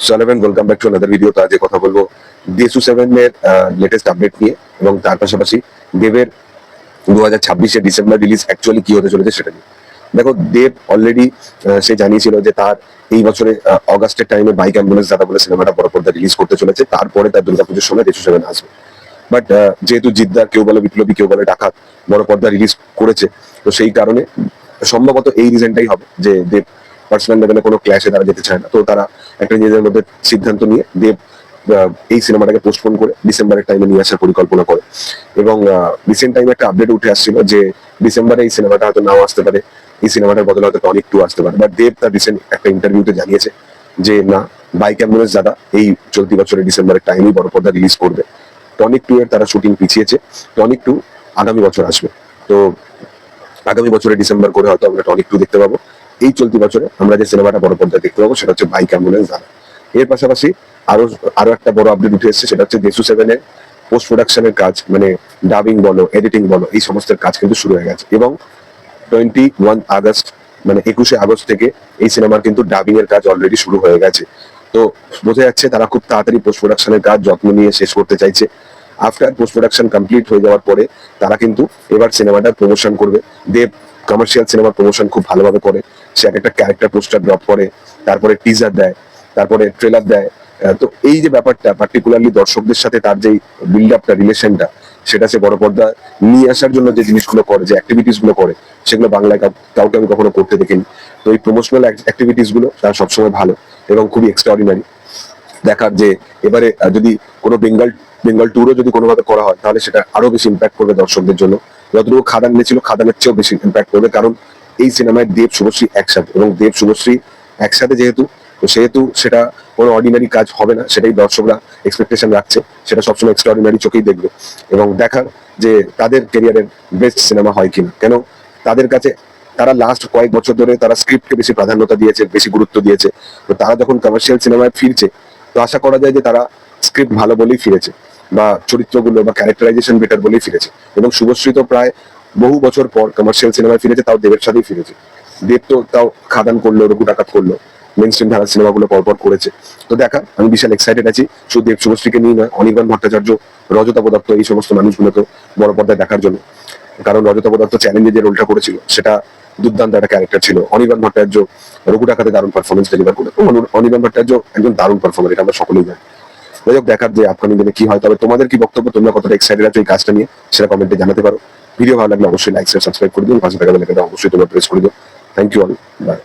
সলেভেন welcome back to another video. তো আজকে কথা বলবো দেশু 7 এর লেটেস্ট আপডেট নিয়ে এবং তার পাশাপাশি দেবের 2026 ডিসেম্বর রিলিজ অ্যাকচুয়ালি কি হতে চলেছে সেটা নিয়ে। দেখো, দেব অলরেডি সে জানিয়েছিল যে তার এই বছরে অগাস্টের টাইমে বাইক অ্যাম্বুলেন্স দাদা বলে সিনেমাটা বড় পর্দা রিলিজ করতে চলেছে। তারপরে তার দুর্গাপুজোর সময় দেশু 7 আসবে। বাট যেহেতু জিদ্দার, কেউ বলে বিপ্লবী, কেউ বলে ডাকাত, বড় পর্দা রিলিজ করেছে, তো সেই কারণে সম্ভবত এই রিজনটাই হবে যে দেব পার্সোনাল লেভেলে কোনো ক্ল্যাশে তারা যেতে চায় না। তো তারা একটা নিজেদের মধ্যে সিদ্ধান্ত নিয়ে দেব এই সিনেমাটাকে পোস্টপোন করে ডিসেম্বরের টাইমে নিয়ে আসার পরিকল্পনা করে। এবং রিসেন্ট টাইমে একটা আপডেট উঠে আসছিল যে ডিসেম্বরে এই সিনেমাটা হয়তো নাও আসতে পারে, এই সিনেমাটার বদলে হয়তো টনিক 2 আসতে পারে। বাট দেব তার রিসেন্ট একটা ইন্টারভিউতে জানিয়েছে যে না, বাইক অ্যাম্বুলেন্স দাদা এই চলতি বছরের ডিসেম্বরের টাইমেই বড় পর্দা রিলিজ করবে। টনিক 2 এর তারা শুটিং পিছিয়েছে, টনিক 2 আগামী বছর আসবে। তো আগামী বছরের ডিসেম্বর করে হয়তো আমরা টনিক 2 দেখতে পাবো। এই চলতি বছরে আমরা যে সিনেমাটা বড় পর্দায় দেখতে পাবো সেটা হচ্ছে বাইক অ্যাম্বুলেন্স দাদা। এর পাশাপাশি আরো আরো একটা বড় আপডেট উঠে এসেছে, সেটা হচ্ছে দেশু 7 এর পোস্ট প্রোডাকশনের কাজ, মানে ডাবিং বলো, এডিটিং বলো, এই সমস্ত কাজ কিন্তু শুরু হয়ে গেছে। এবং 21 আগস্ট মানে 21শে আগস্ট থেকে এই সিনেমার কিন্তু ডাবিং এর কাজ অলরেডি শুরু হয়ে গেছে। তো বোঝা যাচ্ছে তারা খুব তাড়াতাড়ি পোস্ট প্রোডাকশনের কাজ যত্ন নিয়ে শেষ করতে চাইছে। আফটার পোস্ট প্রোডাকশন কমপ্লিট হয়ে যাওয়ার পরে তারা কিন্তু এবার সিনেমাটার প্রমোশন করবে। দেব কমার্শিয়াল সিনেমার প্রমোশন খুব ভালোভাবে করে। সে একটা ক্যারেক্টার পোস্টার ড্রপ করে, তারপরে টিজার দেয়, তারপরে ট্রেলার দেয়। তো এই যে ব্যাপারটা, পার্টিকুলারলি দর্শকদের সাথে তার যে বিল্ড আপটা, রিলেশনটা, সেটা সে বড় পর্দা নিয়ে আসার জন্য যে জিনিসগুলো করে, যে অ্যাক্টিভিটিস গুলো করে, সেগুলো বাংলায় কাউকে আমি কখনো করতে দেখিনি। তো এই প্রমোশনাল অ্যাক্টিভিটিস গুলো তার সবসময় ভালো এবং খুবই এক্সট্রাঅর্ডিনারি। দেখার যে এবারে যদি কোনো বেঙ্গল ট্যুরও যদি কোনোভাবে করা হয় তাহলে সেটা আরো বেশি ইম্প্যাক্ট করবে দর্শকদের জন্য। যতটুকু খাদান নিয়েছিল খাদানের চেয়েও বেশি ইম্প্যাক্ট করবে, কারণ এই সিনেমায় দেব শুভশ্রী একসাথে, এবং দেব শুভশ্রী একসাথে সেহেতু সেটা কোনো অর্ডিনারি কাজ হবে না, সেটাই দর্শকরা এক্সপেকটেশন রাখছে। সেটা সবসময় এক্সট্রাঅর্ডিনারি চোখেই দেখবে এবং দেখার যে তাদের ক্যারিয়ারের বেস্ট সিনেমা হয় কিনা। কেন তাদের কাছে তারা লাস্ট কয়েক বছর ধরে তারা স্ক্রিপ্টকে বেশি প্রাধান্যতা দিয়েছে, বেশি গুরুত্ব দিয়েছে। তো তারা যখন কমার্শিয়াল সিনেমায় ফিরছে, তো আশা করা যায় যে তারা স্ক্রিপ্ট ভালো বলেই ফিরেছে, বা চরিত্রগুলো বা ক্যারেক্টারাইজেশন বেটার বলেই ফিরেছে। এবং শুভশ্রী তো প্রায় বহু বছর পর কমার্শিয়াল সিনেমায় ফিরেছে, তাও দেবের সাথেই ফিরেছে। দেব তো তাও খাদান করলো, রঘু ডাকাত করলো, মেন স্ট্রিম ধারার সিনেমাগুলো পরপর করেছে। তো দেখা, আমি বিশাল এক্সাইটেড আছি শুধু দেব শুভশ্রীকে নিয়ে নয়, অনির্বাণ ভট্টাচার্য, রজতাভ দত্ত, এই সমস্ত মানুষগুলোকে বড় পর্দায় দেখার জন্য। কারণ রজতাভ দত্ত চ্যালেঞ্জে যে রোলটা করেছিল সেটা দুর্দান্ত একটা ক্যারেক্টার ছিল। অনির্বাণ ভট্টাচার্য রঘু ডাকাতে দারুণ পারফরমেন্স ডেলিভার করে। অনির্বাণ ভট্টাচার্য একজন দারুণ পারফর্মার, এটা আমরা সকলেই জানি। যাই হোক, দেখার যে আপকামিং দিনে কি হয়। তবে তোমাদের কি বক্তব্য, তোমরা কতটা এক্সাইটেড আছো এই কাজটা নিয়ে, সেটা কমেন্টে জানাতে পারো। ভিডিও ভালো লাগলে অবশ্যই লাইক শেয়ার সাবস্ক্রাইব করে দিও, পাশে থাকা বেল আইকনটা অবশ্যই তোমরা প্রেস করে দিও। Thank you all, by.